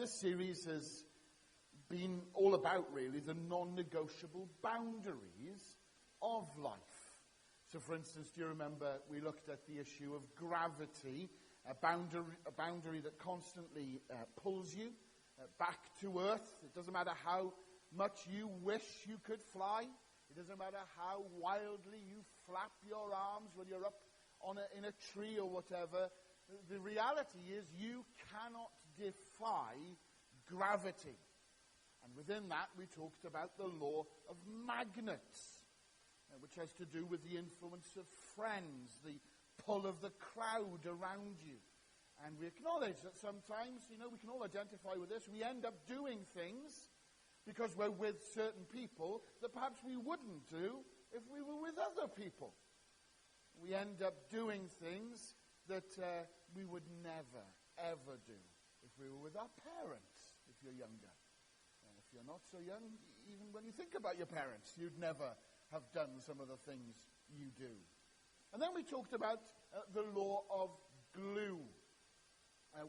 this series has been all about, really, the non-negotiable boundaries of life. So, for instance, do you remember we looked at the issue of gravity, a boundary that constantly pulls you back to earth. It doesn't matter how much you wish you could fly. It doesn't matter how wildly you flap your arms when you're up in a tree or whatever. The reality is you cannot defy gravity. And within that, we talked about the law of magnets, which has to do with the influence of friends, the pull of the crowd around you. And we acknowledge that sometimes, we can all identify with this. We end up doing things because we're with certain people that perhaps we wouldn't do if we were with other people. We end up doing things that we would never, ever do if we were with our parents, if you're younger. And if you're not so young, even when you think about your parents, you'd never have done some of the things you do. And then we talked about the law of glue.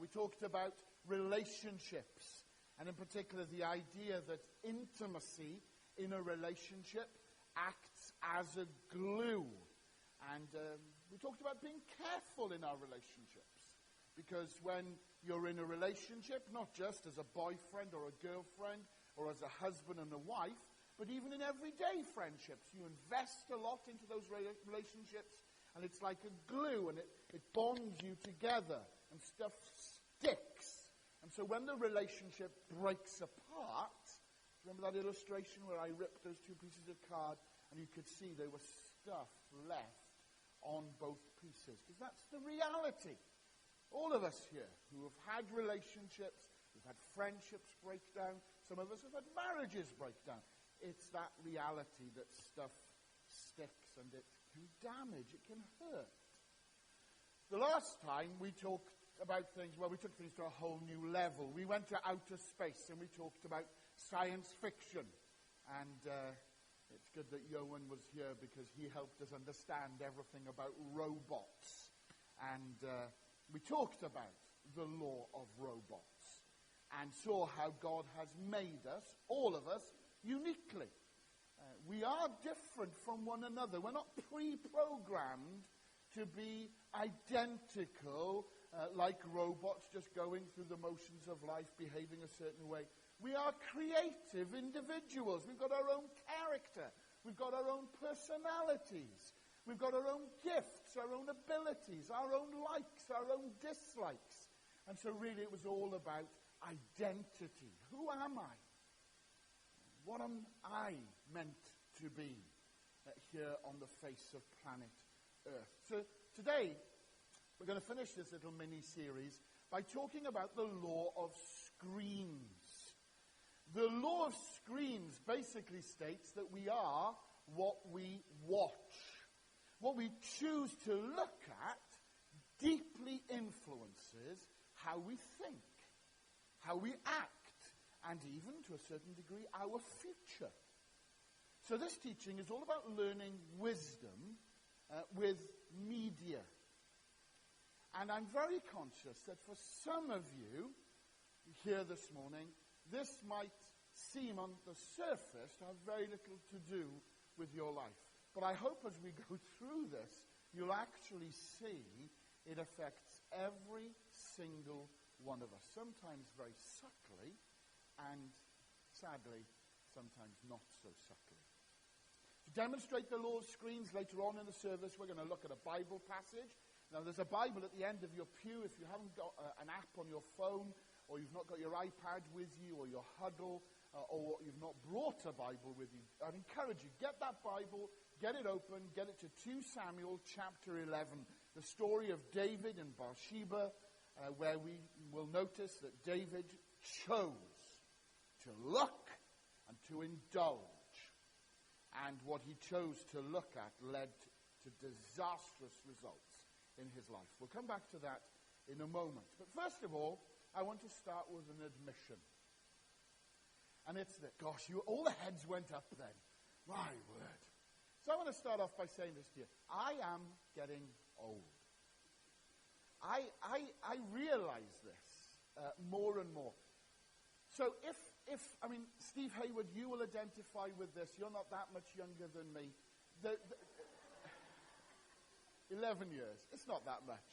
We talked about relationships, and in particular the idea that intimacy in a relationship acts as a glue. And we talked about being careful in our relationships, because when you're in a relationship, not just as a boyfriend or a girlfriend or as a husband and a wife, but even in everyday friendships, you invest a lot into those relationships, and it's like a glue, and it bonds you together, and stuff sticks. And so when the relationship breaks apart, remember that illustration where I ripped those two pieces of card, and you could see there was stuff left on both pieces, because that's the reality. All of us here who have had relationships, who've had friendships break down, some of us have had marriages break down. It's that reality that stuff sticks and it can damage, it can hurt. The last time we talked about things, we took things to a whole new level. We went to outer space and we talked about science fiction. And it's good that Owen was here because he helped us understand everything about robots. And we talked about the law of robots and saw how God has made us, all of us, uniquely. We are different from one another. We're not pre-programmed to be identical, like robots just going through the motions of life, behaving a certain way. We are creative individuals. We've got our own character. We've got our own personalities. We've got our own gifts, our own abilities, our own likes, our own dislikes. And so really it was all about identity. Who am I? What am I meant to be here on the face of planet Earth? So today, we're going to finish this little mini-series by talking about the law of screens. The law of screens basically states that we are what we watch. What we choose to look at deeply influences how we think, how we act, and even, to a certain degree, our future. So this teaching is all about learning wisdom with media. And I'm very conscious that for some of you here this morning, this might seem on the surface to have very little to do with your life. But I hope as we go through this, you'll actually see it affects every single one of us, sometimes very subtly, and sadly, sometimes not so subtly. To demonstrate the law of screens later on in the service, we're going to look at a Bible passage. Now, there's a Bible at the end of your pew. If you haven't got an app on your phone, or you've not got your iPad with you, or your Huddle, or you've not brought a Bible with you, I'd encourage you, get that Bible, get it open, get it to 2 Samuel chapter 11, the story of David and Bathsheba, where we will notice that David chose to look and to indulge. And what he chose to look at led to disastrous results in his life. We'll come back to that in a moment. But first of all, I want to start with an admission. And it's that, all the heads went up then. My word. So I want to start off by saying this to you. I am getting old. I realize this more and more. So I mean, Steve Hayward, you will identify with this. You're not that much younger than me. 11 years. It's not that much.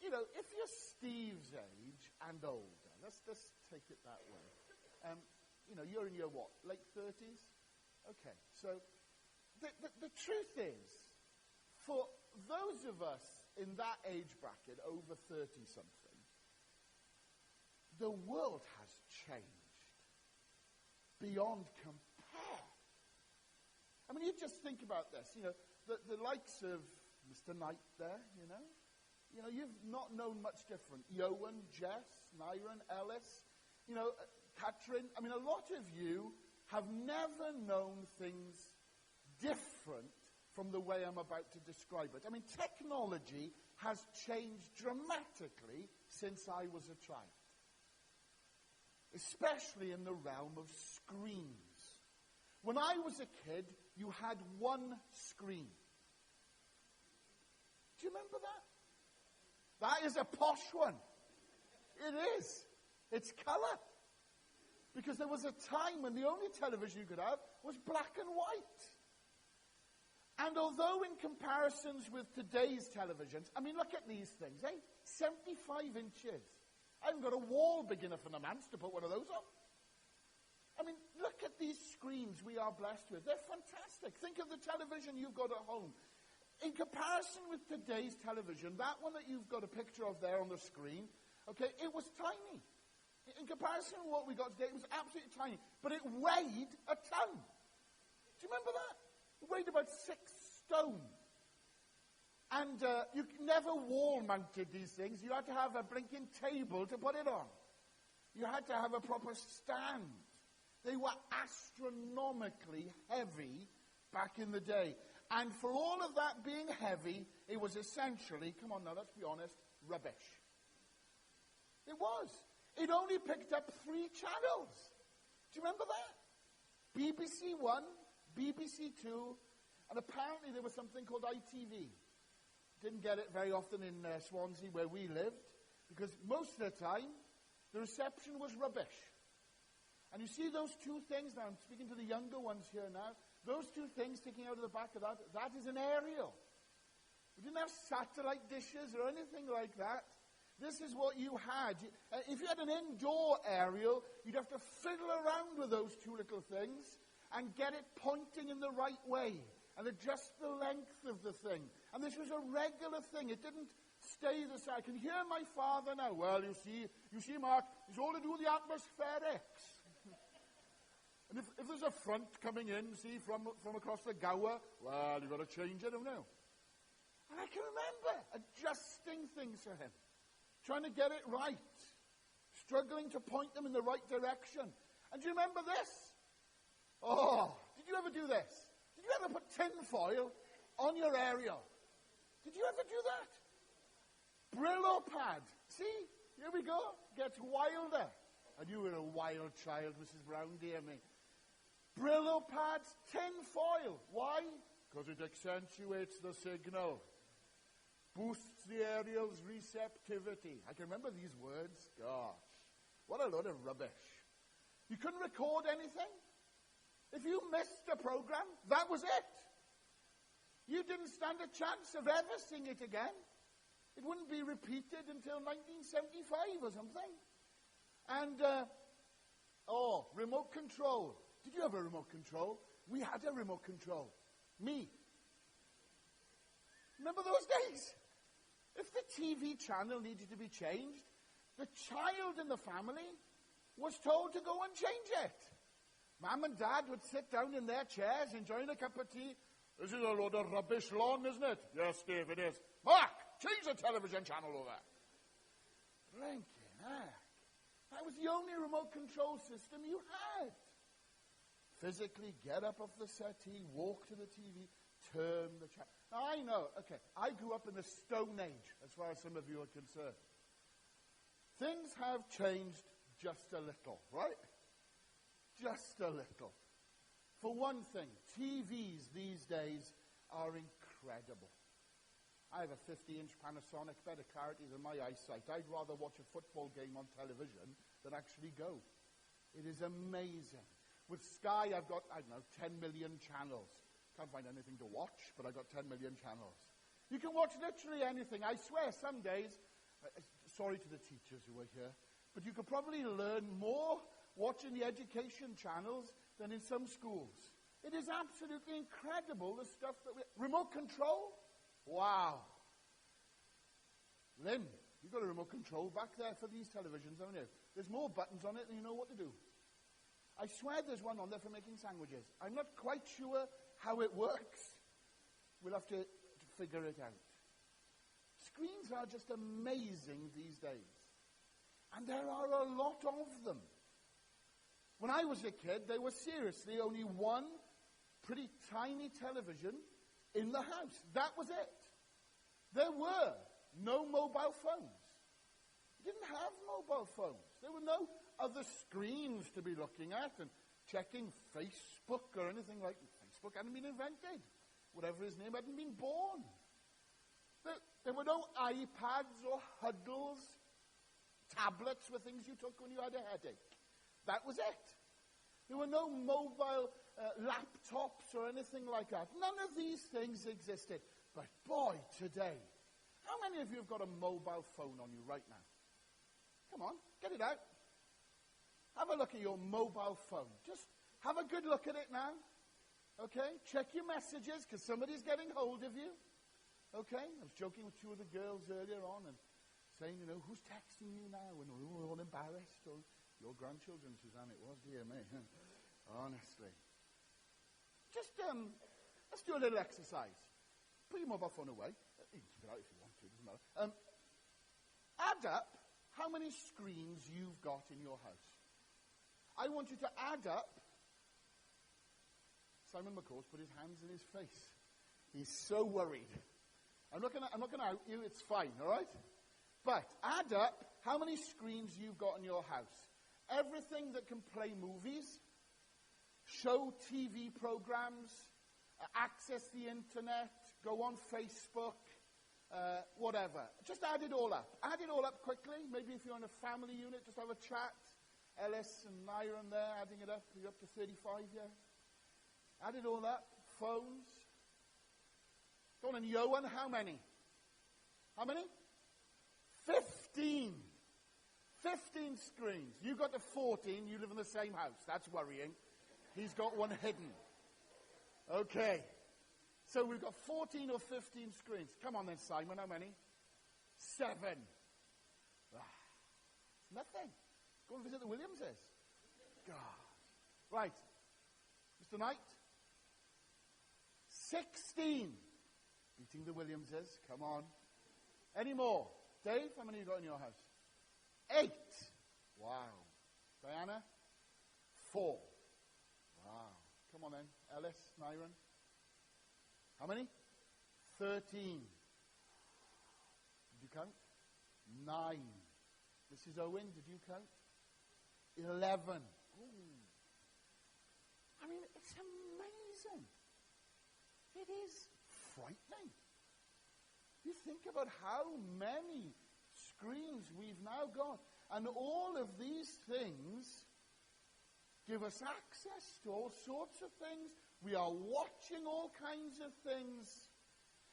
You know, if you're Steve's age and older, let's take it that way. You know, you're in your what, late 30s? Okay, so the truth is, for those of us in that age bracket, over 30-something, the world has changed beyond compare. I mean, you just think about this, you know, the likes of Mr. Knight there, you know, you've not known much different. Owen, Jess, Myron, Ellis, you know, Catherine. I mean, a lot of you have never known things different from the way I'm about to describe it. I mean, technology has changed dramatically since I was a child, especially in the realm of screens. When I was a kid, you had one screen. Do you remember that? That is a posh one. It is. It's color. Because there was a time when the only television you could have was black and white. And although in comparisons with today's televisions, I mean, look at these things, 75 inches. I haven't got a wall big enough for the manse to put one of those on. I mean, look at these screens we are blessed with. They're fantastic. Think of the television you've got at home. In comparison with today's television, that one that you've got a picture of there on the screen, okay, it was tiny. In comparison with what we got today, it was absolutely tiny. But it weighed a ton. Do you remember that? It weighed about 6 stone. And you never wall-mounted these things. You had to have a blinking table to put it on. You had to have a proper stand. They were astronomically heavy back in the day. And for all of that being heavy, it was essentially, come on now, let's be honest, rubbish. It was. It only picked up 3 channels. Do you remember that? BBC One, BBC Two, and apparently there was something called ITV. Didn't get it very often in Swansea where we lived, because most of the time, the reception was rubbish. And you see those 2 things, now I'm speaking to the younger ones here now, those 2 things sticking out of the back of that is an aerial. We didn't have satellite dishes or anything like that. This is what you had. If you had an indoor aerial, you'd have to fiddle around with those 2 little things and get it pointing in the right way and adjust the length of the thing. And this was a regular thing. It didn't stay the same. I can hear my father now. Well, you see, Mark, it's all to do with the atmospherics. And if there's a front coming in, see, from across the Gower, well, you've got to change it, don't you? And I can remember adjusting things for him, trying to get it right, struggling to point them in the right direction. And do you remember this? Oh, did you ever do this? Did you ever put tin foil on your aerial? Did you ever do that? Brillo pad. See, here we go. Gets wilder. And you were a wild child, Mrs. Brown, dear me. Brillo pads, tin foil. Why? Because it accentuates the signal. Boosts the aerial's receptivity. I can remember these words. Gosh, what a load of rubbish. You couldn't record anything. If you missed a program, that was it. You didn't stand a chance of ever seeing it again. It wouldn't be repeated until 1975 or something. And, remote control. Did you have a remote control? We had a remote control. Me. Remember those days? If the TV channel needed to be changed, the child in the family was told to go and change it. Mum and Dad would sit down in their chairs enjoying a cup of tea. This is a load of rubbish lawn, isn't it? Yes, Dave, it is. Mark, change the television channel over. Blinking heck. That was the only remote control system you had. Physically get up off the settee, walk to the TV, turn the channel. Now, I know, okay, I grew up in the Stone Age, as far as some of you are concerned. Things have changed just a little, right? Just a little. For one thing, TVs these days are incredible. I have a 50-inch Panasonic, better clarity than my eyesight. I'd rather watch a football game on television than actually go. It is amazing. With Sky, I've got, 10 million channels. Can't find anything to watch, but I've got 10 million channels. You can watch literally anything. I swear, some days, sorry to the teachers who are here, but you could probably learn more watching the education channels than in some schools. It is absolutely incredible, the stuff that remote control? Wow. Lynn, you've got a remote control back there for these televisions, haven't you? There's more buttons on it than you know what to do. I swear there's one on there for making sandwiches. I'm not quite sure how it works. We'll have to figure it out. Screens are just amazing these days. And there are a lot of them. When I was a kid, there was seriously only one pretty tiny television in the house. That was it. There were no mobile phones. You didn't have mobile phones. There were no other screens to be looking at and checking Facebook or anything like that. Facebook hadn't been invented. Whatever his name, hadn't been born. There were no iPads or Huddles. Tablets were things you took when you had a headache. That was it. There were no mobile laptops or anything like that. None of these things existed. But boy, today, how many of you have got a mobile phone on you right now? Come on, get it out. Have a look at your mobile phone. Just have a good look at it now. Okay? Check your messages because somebody's getting hold of you. Okay? I was joking with two of the girls earlier on and saying, who's texting you now? And we were all embarrassed. Or your grandchildren, Suzanne, it was, dear me. Honestly. Just, let's do a little exercise. Put your mobile phone away. You can keep it out if you want to, doesn't matter. Add up how many screens you've got in your house. I want you to add up. Simon McCall's put his hands in his face. He's so worried. I'm not going to out you. It's fine, all right? But add up how many screens you've got in your house. Everything that can play movies, show TV programs, access the internet, go on Facebook, whatever. Just add it all up. Add it all up quickly. Maybe if you're in a family unit, just have a chat. Ellis and Myron there, adding it up. You're up to 35, yeah? Add it all up. Phones. Go on, and Owen, how many? How many? 15. 15 screens. You got to 14, you live in the same house. That's worrying. He's got one hidden. Okay. So we've got 14 or 15 screens. Come on then, Simon, how many? 7. Nothing. Go and visit the Williamses. God. Right. Mr. Knight? 16. Beating the Williamses. Come on. Any more? Dave, how many you got in your house? 8. Wow. Diana? 4. Wow. Come on then. Ellis, Myron? How many? 13. Did you count? 9. Mrs. Owen, did you count? 11. Ooh. I mean, it's amazing. It is frightening. You think about how many screens we've now got. And all of these things give us access to all sorts of things. We are watching all kinds of things.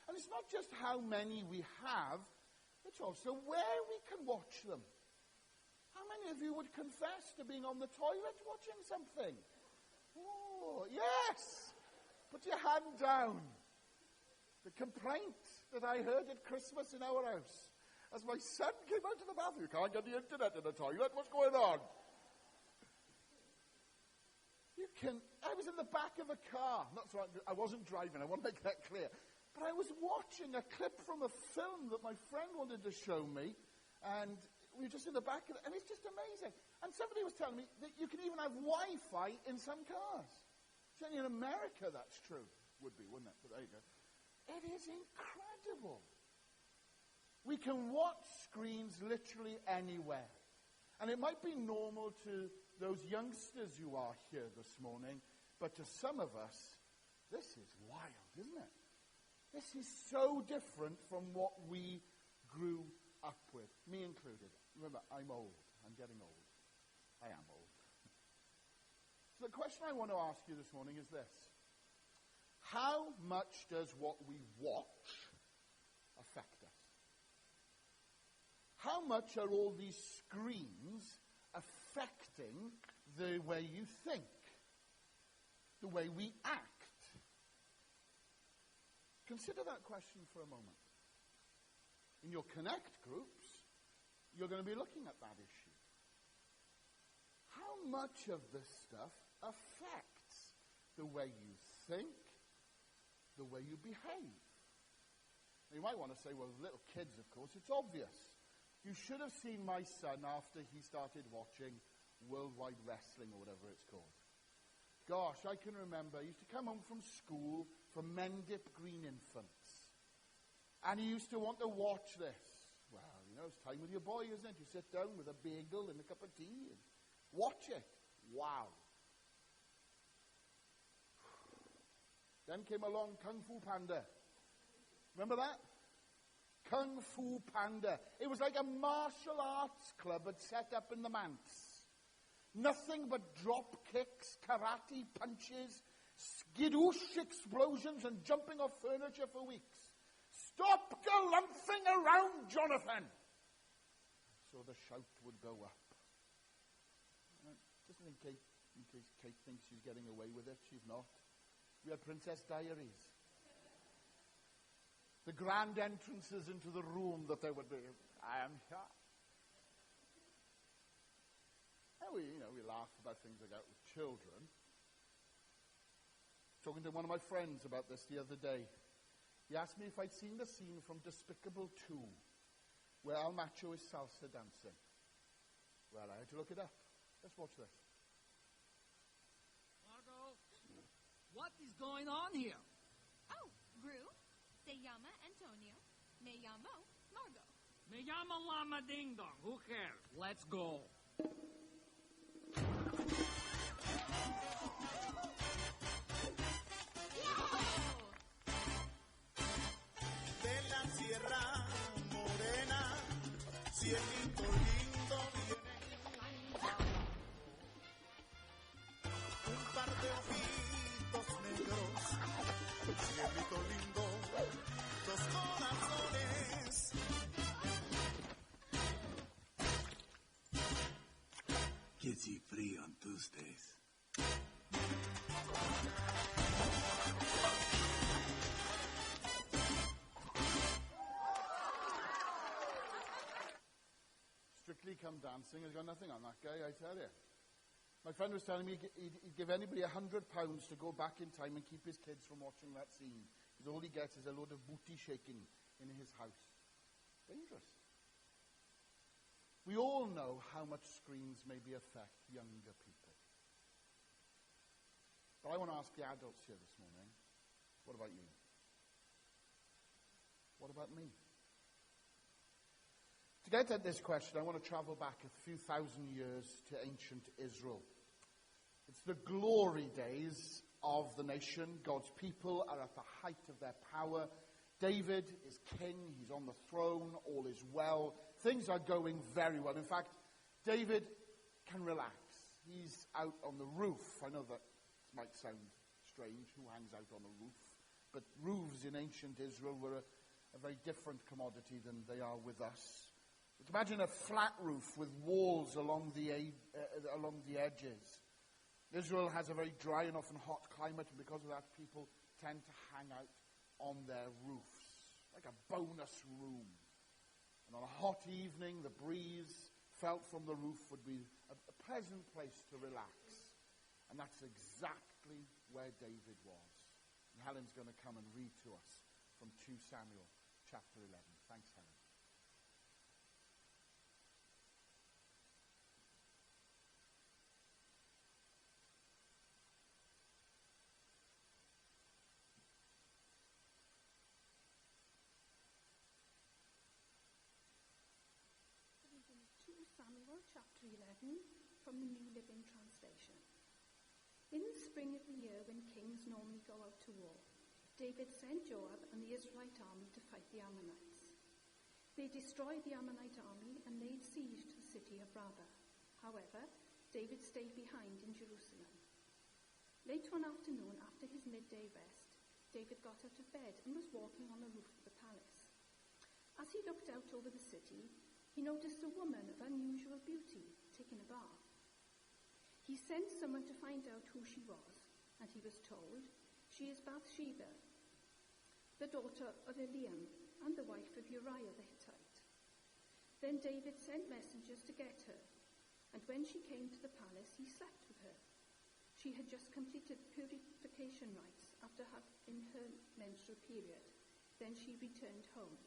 And it's not just how many we have, it's also where we can watch them. How many of you would confess to being on the toilet watching something? Oh, yes! Put your hand down. The complaint that I heard at Christmas in our house as my son came out of the bathroom. You can't get the internet in the toilet. What's going on? I was in the back of a car. That's right, I wasn't driving. I want to make that clear. But I was watching a clip from a film that my friend wanted to show me. And we were just in the back of it. And it's just amazing. And somebody was telling me that you can even have Wi-Fi in some cars. Certainly in America that's true. Would be, wouldn't it? But there you go. It is incredible. We can watch screens literally anywhere. And it might be normal to those youngsters who are here this morning, but to some of us, this is wild, isn't it? This is so different from what we grew up with, me included. Remember, I'm old. I'm getting old. I am old. So the question I want to ask you this morning is this. How much does what we watch affect us? How much are all these screens affecting the way you think, the way we act? Consider that question for a moment. In your Connect groups, you're going to be looking at that issue. How much of this stuff affects the way you think, the way you behave? Now, you might want to say, well, little kids, of course, it's obvious. You should have seen my son after he started watching Worldwide Wrestling or whatever it's called. Gosh, I can remember, he used to come home from school from Mendip Green Infants. And he used to want to watch this. Well, you know, it's time with your boy, isn't it? You sit down with a bagel and a cup of tea and watch it. Wow. Then came along Kung Fu Panda. Remember that? Kung Fu Panda. It was like a martial arts club had set up in the manse. Nothing but drop kicks, karate punches, skidoosh explosions, and jumping off furniture for weeks. Stop galumphing around, Jonathan! So the shout would go up. Just in case Kate thinks she's getting away with it, she's not. We had Princess Diaries. The grand entrances into the room that there would be. I am here. And we laugh about things like that with children. Talking to one of my friends about this the other day. He asked me if I'd seen the scene from Despicable 2, where Al Macho is salsa dancing. Well, I had to look it up. Let's watch this. Margot, what is going on here? Oh, Gru, se llama Antonio, me llamo Margot. Me llama Lama Ding Dong. Who cares? Let's go. De la Sierra Morena, cielito lindo viene. Un par de ojitos negros, cielito lindo, dos corazones. Gets you free on Tuesdays. Strictly Come Dancing has got nothing on that guy, I tell you. My friend was telling me he'd give anybody £100 to go back in time and keep his kids from watching that scene. Because all he gets is a load of booty shaking in his house. Dangerous. We all know how much screens maybe affect younger people. But I want to ask the adults here this morning, what about you? What about me? To get at this question, I want to travel back a few thousand years to ancient Israel. It's the glory days of the nation. God's people are at the height of their power. David is king. He's on the throne. All is well. Things are going very well. In fact, David can relax. He's out on the roof. I know that might sound strange. Who hangs out on a roof? But roofs in ancient Israel were a very different commodity than they are with us. Imagine a flat roof with walls along the edges. Israel has a very dry and often hot climate, and because of that, people tend to hang out on their roofs, like a bonus room. And on a hot evening, the breeze felt from the roof would be a pleasant place to relax. And that's exactly where David was. And Helen's going to come and read to us from 2 Samuel chapter 11. Thanks, Helen. Samuel chapter 11 from the New Living Translation. In the spring of the year when kings normally go out to war, David sent Joab and the Israelite army to fight the Ammonites. They destroyed the Ammonite army and laid siege to the city of Rabbah. However, David stayed behind in Jerusalem. Late one afternoon, after his midday rest, David got out of bed and was walking on the roof of the palace. As he looked out over the city, he noticed a woman of unusual beauty taking a bath. He sent someone to find out who she was, and he was told, "She is Bathsheba, the daughter of Eliam, and the wife of Uriah the Hittite." Then David sent messengers to get her, and when she came to the palace, he slept with her. She had just completed purification rites after having her menstrual period. Then she returned home.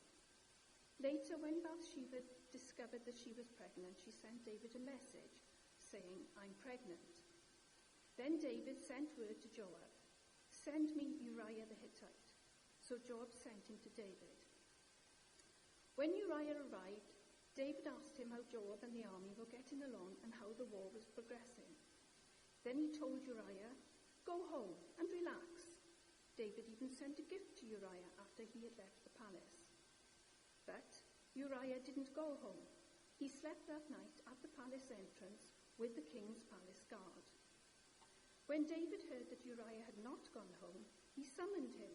Later, when Bathsheba discovered that she was pregnant, she sent David a message saying, "I'm pregnant." Then David sent word to Joab, "Send me Uriah the Hittite." So Joab sent him to David. When Uriah arrived, David asked him how Joab and the army were getting along and how the war was progressing. Then he told Uriah, "Go home and relax." David even sent a gift to Uriah after he had left the palace. But Uriah didn't go home. He slept that night at the palace entrance with the king's palace guard. When David heard that Uriah had not gone home, he summoned him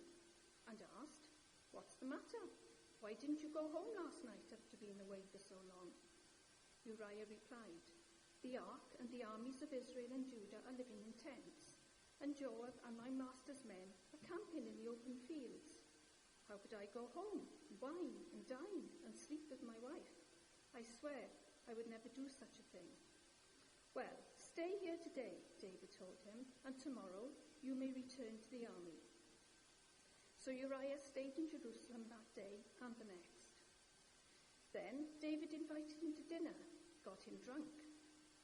and asked, "What's the matter? Why didn't you go home last night after being away for so long?" Uriah replied, "The ark and the armies of Israel and Judah are living in tents, and Joab and my master's men are camping in the open fields. How could I go home, wine and dine, and sleep with my wife? I swear I would never do such a thing." "Well, stay here today," David told him, "and tomorrow you may return to the army." So Uriah stayed in Jerusalem that day and the next. Then David invited him to dinner, got him drunk.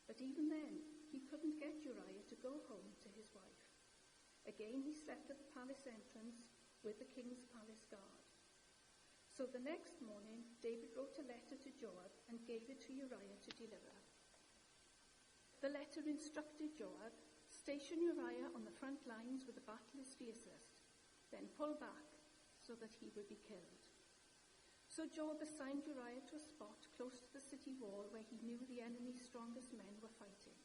But even then, he couldn't get Uriah to go home to his wife. Again, he slept at the palace entrance with the king's palace guard. So the next morning, David wrote a letter to Joab and gave it to Uriah to deliver. The letter instructed Joab, "Station Uriah on the front lines where the battle is fiercest, then pull back so that he will be killed." So Joab assigned Uriah to a spot close to the city wall where he knew the enemy's strongest men were fighting.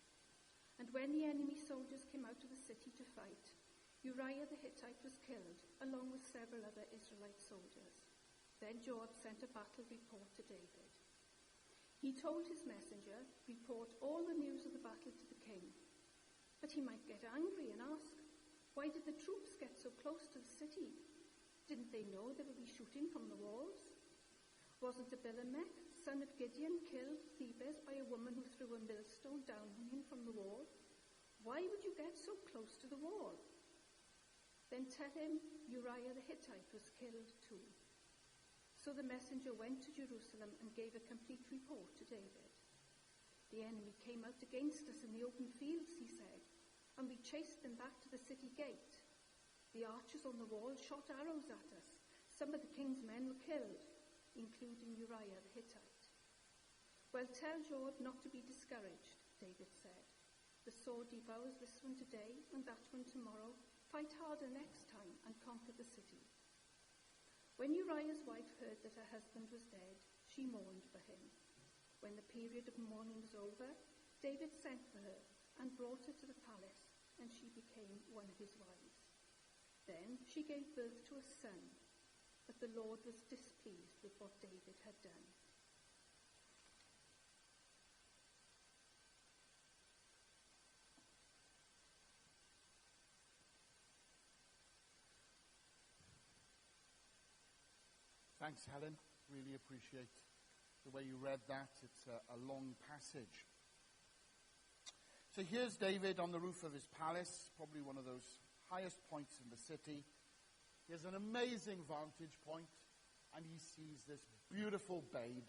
And when the enemy soldiers came out of the city to fight, Uriah the Hittite was killed, along with several other Israelite soldiers. Then Joab sent a battle report to David. He told his messenger, "Report all the news of the battle to the king." But he might get angry and ask, "Why did the troops get so close to the city? Didn't they know they would be shooting from the walls? Wasn't Abimelech, son of Gideon, killed Thebes by a woman who threw a millstone down on him from the wall? Why would you get so close to the wall?" Then tell him Uriah the Hittite was killed too. So the messenger went to Jerusalem and gave a complete report to David. "The enemy came out against us in the open fields," he said, "and we chased them back to the city gate. The archers on the wall shot arrows at us. Some of the king's men were killed, including Uriah the Hittite." "Well, tell Joab not to be discouraged," David said. "The sword devours this one today and that one tomorrow. Fight harder next time and conquer the city." When Uriah's wife heard that her husband was dead, she mourned for him. When the period of mourning was over, David sent for her and brought her to the palace, and she became one of his wives. Then she gave birth to a son, but the Lord was displeased with what David had done. Thanks, Helen. Really appreciate the way you read that. It's a long passage. So here's David on the roof of his palace, probably one of those highest points in the city. He has an amazing vantage point, and he sees this beautiful babe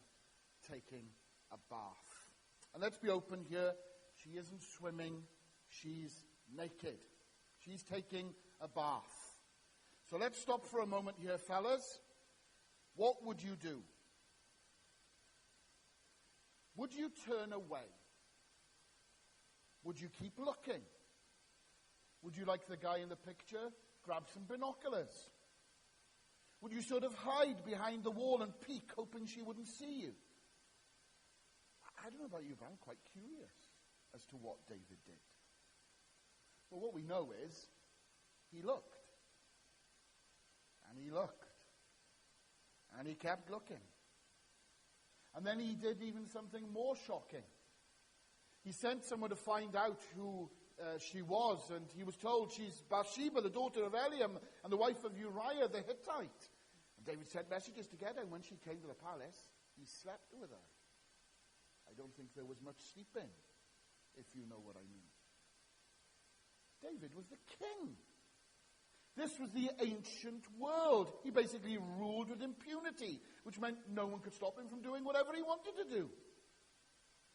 taking a bath. And let's be open here. She isn't swimming. She's naked. She's taking a bath. So let's stop for a moment here, fellas. What would you do? Would you turn away? Would you keep looking? Would you, like the guy in the picture, grab some binoculars Would you sort of hide behind the wall and peek, hoping she wouldn't see you? I don't know about you, but I'm quite curious as to what David did. Well, what we know is he looked. And he looked. And he kept looking. And then he did even something more shocking. He sent someone to find out who she was, and he was told she's Bathsheba, the daughter of Eliam, and the wife of Uriah the Hittite. And David sent messages to get her, and when she came to the palace, he slept with her. I don't think there was much sleeping, if you know what I mean. David was the king. This was the ancient world. He basically ruled with impunity, which meant no one could stop him from doing whatever he wanted to do.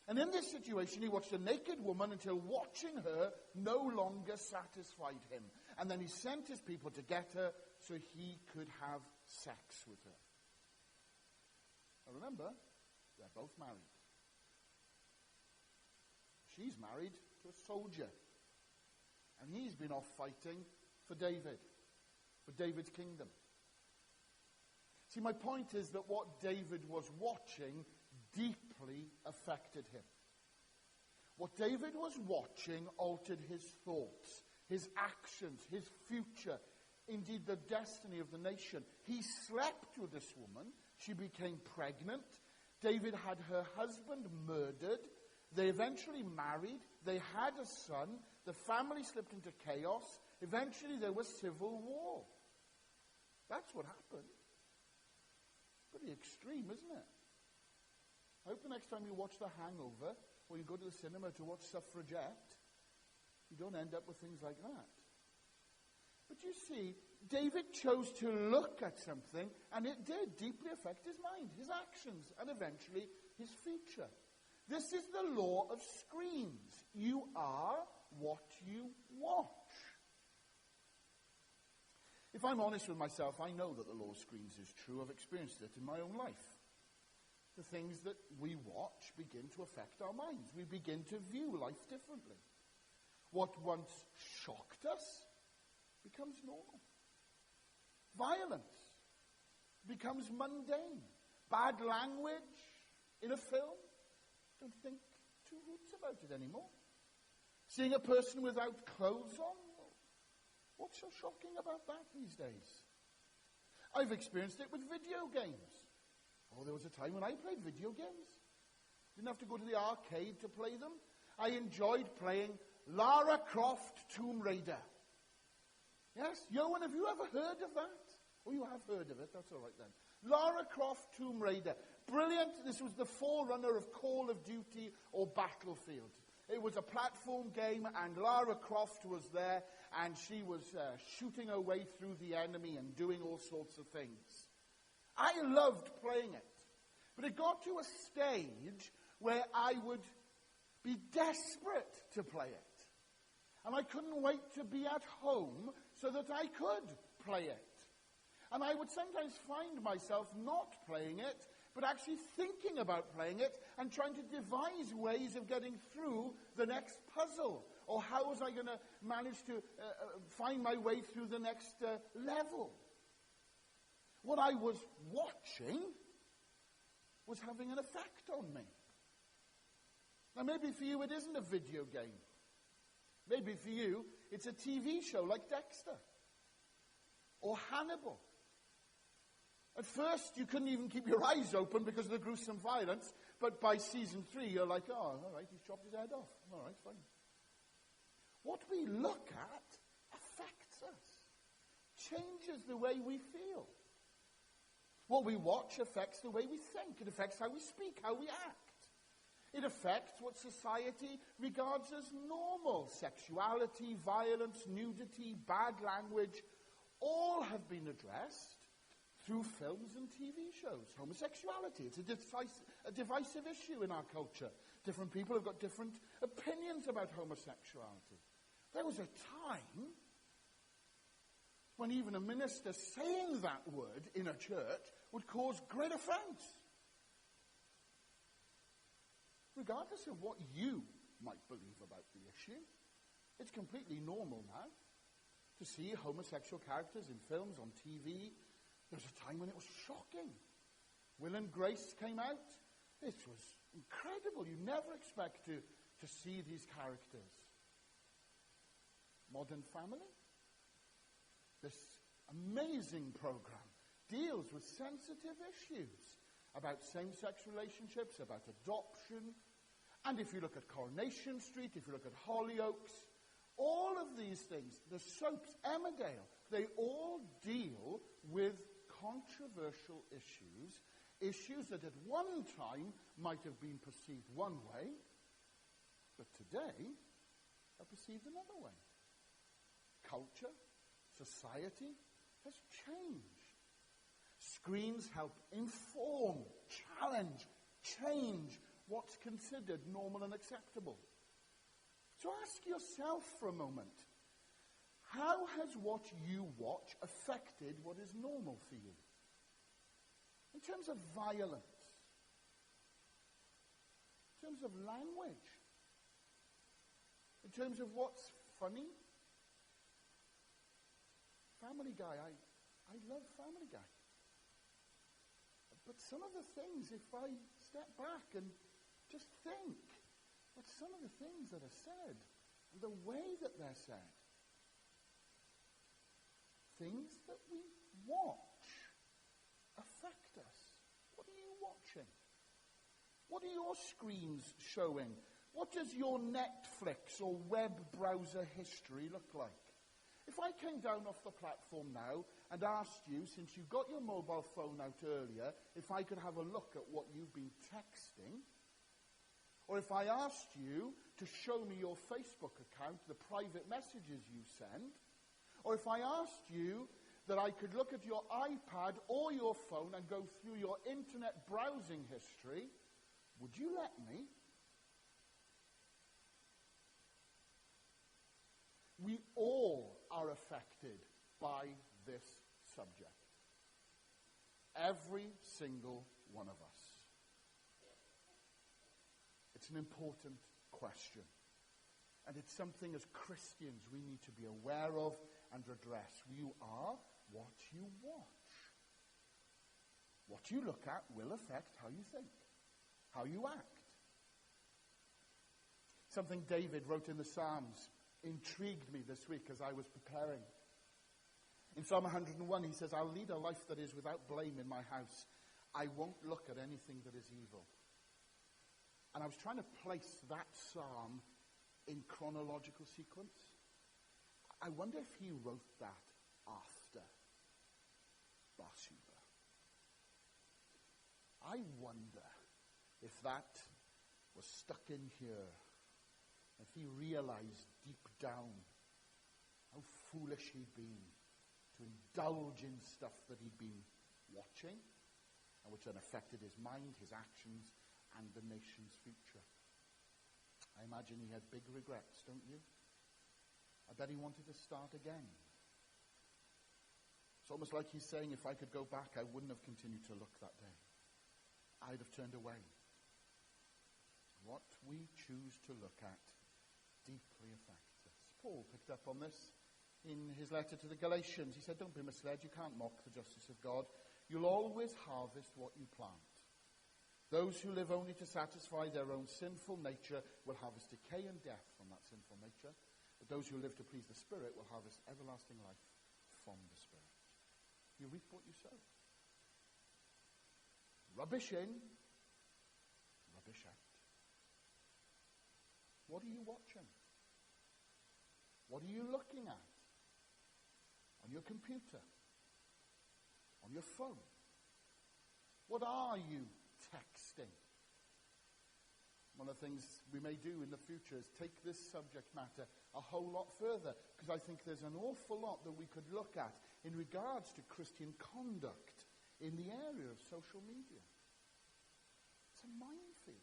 And in this situation, he watched a naked woman until watching her no longer satisfied him. And then he sent his people to get her so he could have sex with her. Now remember, they're both married. She's married to a soldier. And he's been off fighting for David, for David's kingdom. See, my point is that what David was watching deeply affected him. What David was watching altered his thoughts, his actions, his future, indeed the destiny of the nation. He slept with this woman. She became pregnant. David had her husband murdered. They eventually married. They had a son. The family slipped into chaos. Eventually there was civil war. That's what happened. Pretty extreme, isn't it? I hope the next time you watch The Hangover, or you go to the cinema to watch Suffragette, you don't end up with things like that. But you see, David chose to look at something, and it did deeply affect his mind, his actions, and eventually his future. This is the law of screens. You are what you watch. If I'm honest with myself, I know that the law of screens is true. I've experienced it in my own life. The things that we watch begin to affect our minds. We begin to view life differently. What once shocked us becomes normal. Violence becomes mundane. Bad language in a film, don't think two roots about it anymore. Seeing a person without clothes on, what's so shocking about that these days? I've experienced it with video games. Oh, there was a time when I played video games. Didn't have to go to the arcade to play them. I enjoyed playing Lara Croft Tomb Raider. Yes? Owen, have you ever heard of that? Oh, you have heard of it. That's all right then. Lara Croft Tomb Raider. Brilliant. This was the forerunner of Call of Duty or Battlefield. It was a platform game, and Lara Croft was there, and she was shooting her way through the enemy and doing all sorts of things. I loved playing it. But it got to a stage where I would be desperate to play it. And I couldn't wait to be at home so that I could play it. And I would sometimes find myself not playing it, but actually thinking about playing it and trying to devise ways of getting through the next puzzle. Or how was I going to manage to find my way through the next level? What I was watching was having an effect on me. Now maybe for you it isn't a video game. Maybe for you it's a TV show like Dexter or Hannibal. At first you couldn't even keep your eyes open because of the gruesome violence, but by season 3 you're like, oh, all right, he's chopped his head off. All right, fine. What we look at affects us, changes the way we feel. What we watch affects the way we think. It affects how we speak, how we act. It affects what society regards as normal. Sexuality, violence, nudity, bad language, all have been addressed through films and TV shows. Homosexuality, it's a divisive issue in our culture. Different people have got different opinions about homosexuality. There was a time when even a minister saying that word in a church would cause great offense. Regardless of what you might believe about the issue, it's completely normal now to see homosexual characters in films, on TV, There was a time when it was shocking. Will and Grace came out. This was incredible. You never expect to see these characters. Modern Family. This amazing program deals with sensitive issues about same-sex relationships, about adoption. And if you look at Coronation Street, if you look at Hollyoaks, all of these things, the soaps, Emmerdale, they all deal with controversial issues that at one time might have been perceived one way, but today are perceived another way. Culture, society has changed. Screens help inform, challenge, change what's considered normal and acceptable. So ask yourself for a moment, how has what you watch affected what is normal for you? In terms of violence, in terms of language, in terms of what's funny. Family Guy, I love Family Guy. But some of the things, if I step back and just think, but some of the things that are said, and the way that they're said, things that we watch affect us. What are you watching? What are your screens showing? What does your Netflix or web browser history look like? If I came down off the platform now and asked you, since you got your mobile phone out earlier, if I could have a look at what you've been texting, or if I asked you to show me your Facebook account, the private messages you send, or if I asked you that I could look at your iPad or your phone and go through your internet browsing history, would you let me? We all are affected by this subject. Every single one of us. It's an important question. And it's something as Christians we need to be aware of and address. You are what you watch. What you look at will affect how you think, how you act. Something David wrote in the Psalms intrigued me this week as I was preparing. In Psalm 101, he says, I'll lead a life that is without blame in my house. I won't look at anything that is evil. And I was trying to place that psalm in chronological sequence. I wonder if he wrote that after Bathsheba. I wonder if that was stuck in here. If he realized deep down how foolish he'd been to indulge in stuff that he'd been watching, and which then affected his mind, his actions, and the nation's future. I imagine he had big regrets, don't you? I bet he wanted to start again. It's almost like he's saying, if I could go back, I wouldn't have continued to look that day. I'd have turned away. What we choose to look at deeply affects us. Paul picked up on this in his letter to the Galatians. He said, don't be misled, you can't mock the justice of God. You'll always harvest what you plant. Those who live only to satisfy their own sinful nature will harvest decay and death from that sinful nature. But those who live to please the Spirit will harvest everlasting life from the Spirit. You reap what you sow. Rubbish in, rubbish out. What are you watching? What are you looking at? On your computer? On your phone? What are you texting? One of the things we may do in the future is take this subject matter a whole lot further, because I think there's an awful lot that we could look at in regards to Christian conduct in the area of social media. It's a minefield.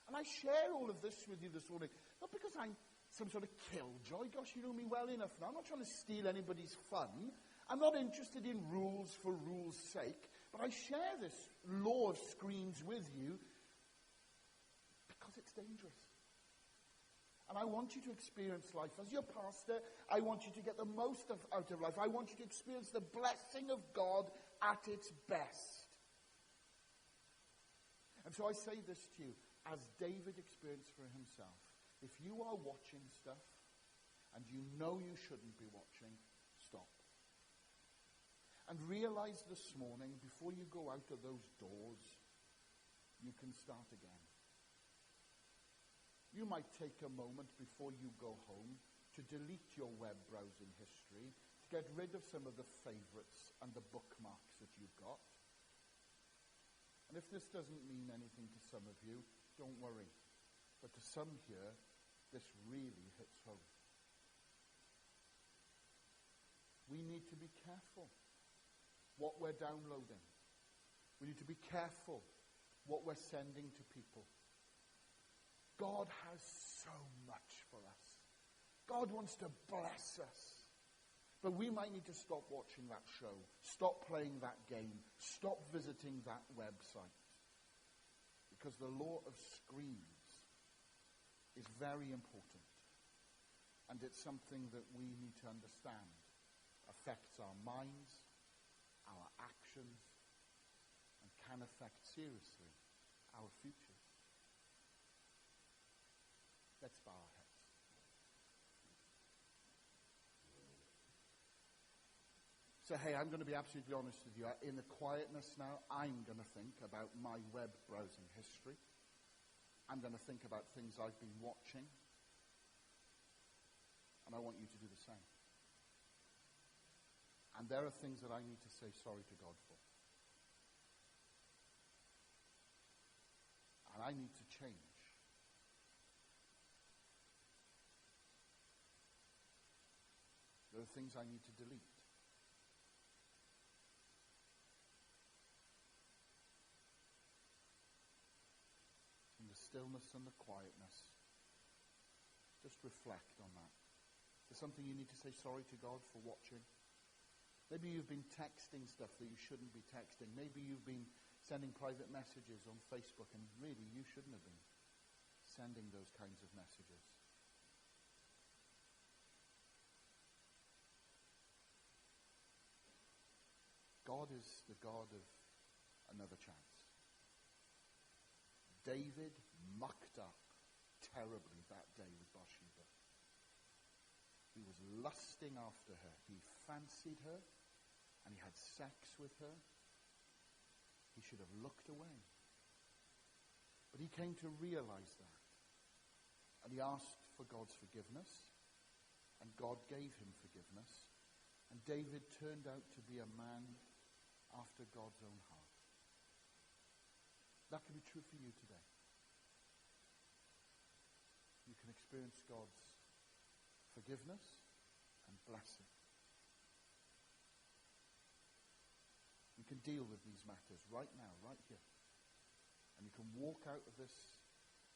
And I share all of this with you this morning, not because I'm some sort of killjoy. Gosh, you know me well enough now. I'm not trying to steal anybody's fun. I'm not interested in rules for rules' sake. But I share this law of screens with you because it's dangerous. And I want you to experience life. As your pastor, I want you to get the most out of life. I want you to experience the blessing of God at its best. And so I say this to you, as David experienced for himself, if you are watching stuff and you know you shouldn't be watching, stop. And realize this morning, before you go out of those doors, you can start again. You might take a moment before you go home to delete your web browsing history, to get rid of some of the favorites and the bookmarks that you've got. And if this doesn't mean anything to some of you, don't worry. But to some here, this really hits home. We need to be careful what we're downloading. We need to be careful what we're sending to people. God has so much for us. God wants to bless us. But we might need to stop watching that show, stop playing that game, stop visiting that website. Because the law of screens is very important. And it's something that we need to understand affects our minds, our actions, and can affect seriously our futures. Let's bow our heads. So, hey, I'm going to be absolutely honest with you. In the quietness now, I'm going to think about my web browsing history. I'm going to think about things I've been watching. And I want you to do the same. And there are things that I need to say sorry to God for. And I need to change. There are things I need to delete. In the stillness and the quietness, just reflect on that. Is there something you need to say sorry to God for watching? Maybe you've been texting stuff that you shouldn't be texting. Maybe you've been sending private messages on Facebook and really you shouldn't have been sending those kinds of messages. God is the God of another chance. David mucked up terribly that day with Bathsheba. He was lusting after her. He fancied her, and he had sex with her. He should have looked away. But he came to realize that. And he asked for God's forgiveness, and God gave him forgiveness. And David turned out to be a man after God's own heart. That can be true for you today. You can experience God's forgiveness and blessing. You can deal with these matters right now, right here. And you can walk out of this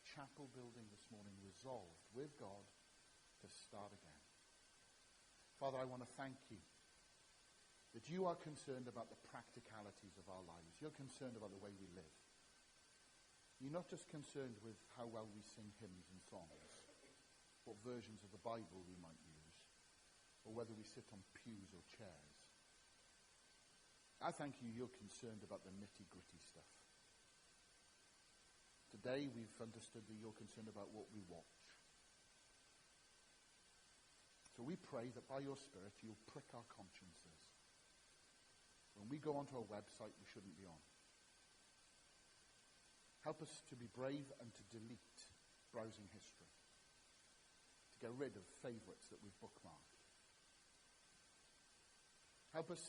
chapel building this morning resolved with God to start again. Father, I want to thank you that you are concerned about the practicalities of our lives. You're concerned about the way we live. You're not just concerned with how well we sing hymns and songs, what versions of the Bible we might use, or whether we sit on pews or chairs. I thank you, you're concerned about the nitty-gritty stuff. Today we've understood that you're concerned about what we watch. So we pray that by your Spirit you'll prick our consciences. When we go onto a website we shouldn't be on. Help us to be brave and to delete browsing history. To get rid of favorites that we've bookmarked. Help us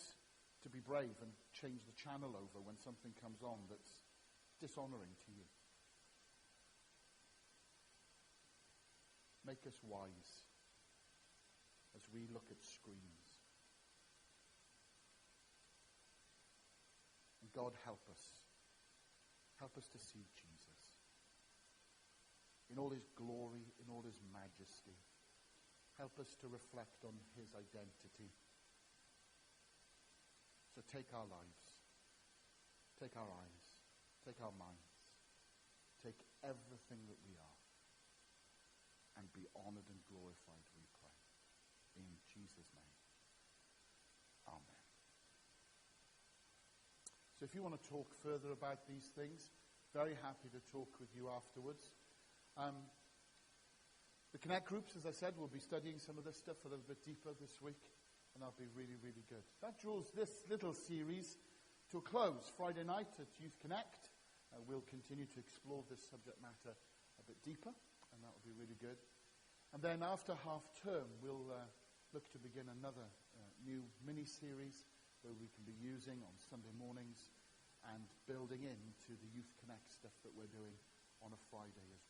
to be brave and change the channel over when something comes on that's dishonoring to you. Make us wise as we look at screens. And God, help us. Help us to see Jesus in all his glory, in all his majesty. Help us to reflect on his identity. So take our lives, take our eyes, take our minds, take everything that we are, and be honored and glorified, we pray. In Jesus' name. Amen. So if you want to talk further about these things, very happy to talk with you afterwards. The Connect groups, as I said, will be studying some of this stuff a little bit deeper this week, and that'll be really, really good. That draws this little series to a close. Friday night at Youth Connect, we'll continue to explore this subject matter a bit deeper, and that will be really good. And then after half term, we'll look to begin another new mini-series where we can be using on Sunday mornings and building into the Youth Connect stuff that we're doing on a Friday as well.